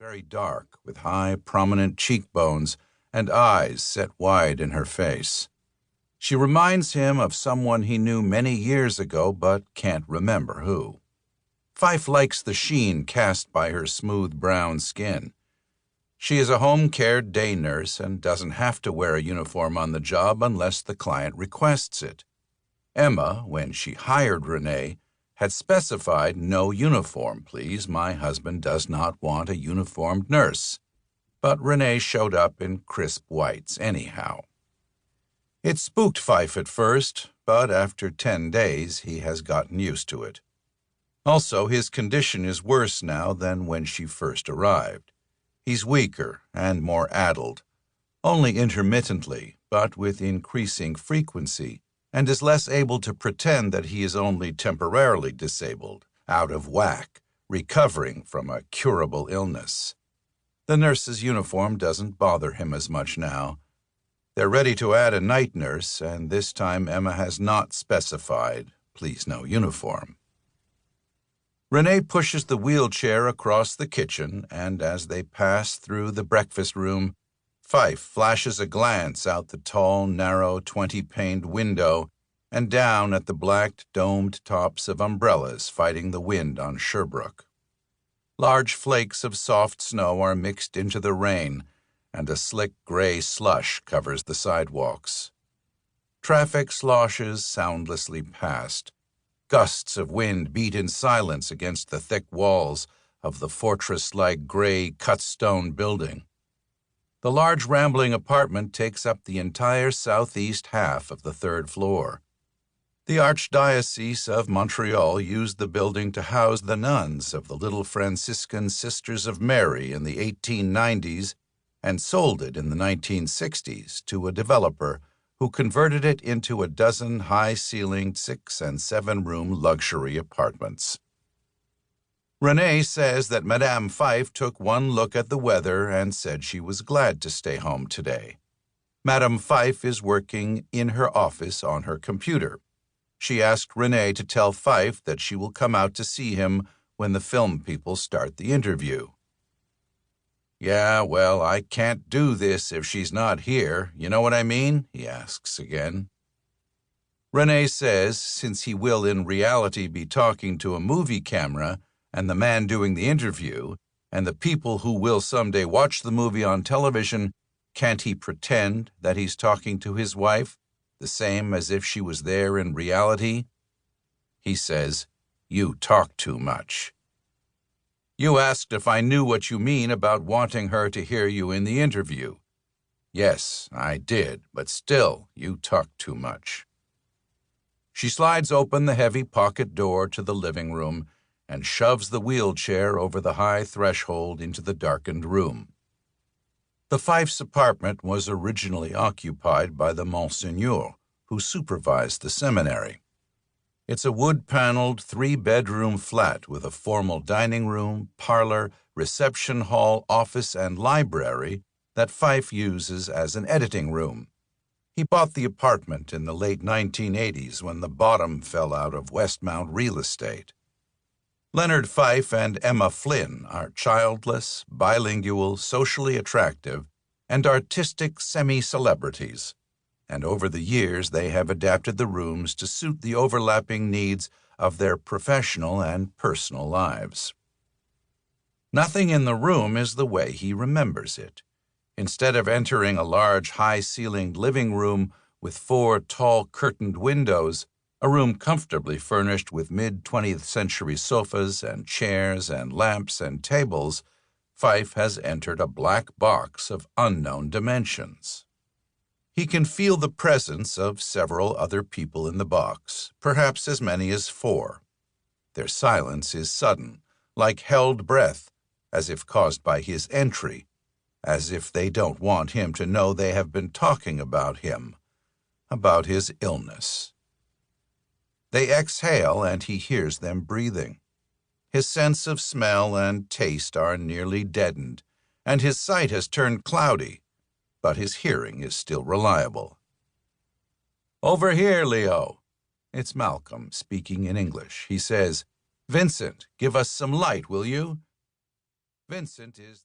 very dark, with high, prominent cheekbones and eyes set wide in her face. She reminds him of someone he knew many years ago but can't remember who. Fife likes the sheen cast by her smooth brown skin. She is a home-cared day nurse and doesn't have to wear a uniform on the job unless the client requests it. Emma, when she hired Renee, had specified, "No uniform, please. My husband does not want a uniformed nurse." But Renee showed up in crisp whites anyhow. It spooked Fife at first, but after 10 days he has gotten used to it. Also, his condition is worse now than when she first arrived. He's weaker and more addled, only intermittently, but with increasing frequency, and is less able to pretend that he is only temporarily disabled, out of whack, recovering from a curable illness. The nurse's uniform doesn't bother him as much now. They're ready to add a night nurse, and this time Emma has not specified, "Please no uniform." Renee pushes the wheelchair across the kitchen, and as they pass through the breakfast room, Fife flashes a glance out the tall, narrow, 20-paned window and down at the black, domed tops of umbrellas fighting the wind on Sherbrooke. Large flakes of soft snow are mixed into the rain, and a slick gray slush covers the sidewalks. Traffic sloshes soundlessly past. Gusts of wind beat in silence against the thick walls of the fortress-like gray cut-stone building. The large rambling apartment takes up the entire southeast half of the 3rd floor. The Archdiocese of Montreal used the building to house the nuns of the Little Franciscan Sisters of Mary in the 1890s and sold it in the 1960s to a developer who converted it into a dozen high-ceilinged 6- and 7-room luxury apartments. Renee says that Madame Fife took one look at the weather and said she was glad to stay home today. Madame Fife is working in her office on her computer. She asked Renee to tell Fife that she will come out to see him when the film people start the interview. "Yeah, well, I can't do this if she's not here. You know what I mean?" he asks again. Renee says since he will in reality be talking to a movie camera, and the man doing the interview, and the people who will someday watch the movie on television, can't he pretend that he's talking to his wife, the same as if she was there in reality? He says, "You talk too much." "You asked if I knew what you mean about wanting her to hear you in the interview." "Yes, I did, but still, you talk too much." She slides open the heavy pocket door to the living room and shoves the wheelchair over the high threshold into the darkened room. The Fifes' apartment was originally occupied by the Monseigneur, who supervised the seminary. It's a wood-paneled 3-bedroom flat with a formal dining room, parlor, reception hall, office, and library that Fife uses as an editing room. He bought the apartment in the late 1980s when the bottom fell out of Westmount real estate. Leonard Fife and Emma Flynn are childless, bilingual, socially attractive, and artistic semi-celebrities, and over the years they have adapted the rooms to suit the overlapping needs of their professional and personal lives. Nothing in the room is the way he remembers it. Instead of entering a large, high-ceilinged living room with 4 tall curtained windows, a room comfortably furnished with mid-20th century sofas and chairs and lamps and tables, Fife has entered a black box of unknown dimensions. He can feel the presence of several other people in the box, perhaps as many as 4. Their silence is sudden, like held breath, as if caused by his entry, as if they don't want him to know they have been talking about him, about his illness. They exhale, and he hears them breathing. His sense of smell and taste are nearly deadened, and his sight has turned cloudy, but his hearing is still reliable. "Over here, Leo." It's Malcolm, speaking in English. He says, "Vincent, give us some light, will you?" Vincent is the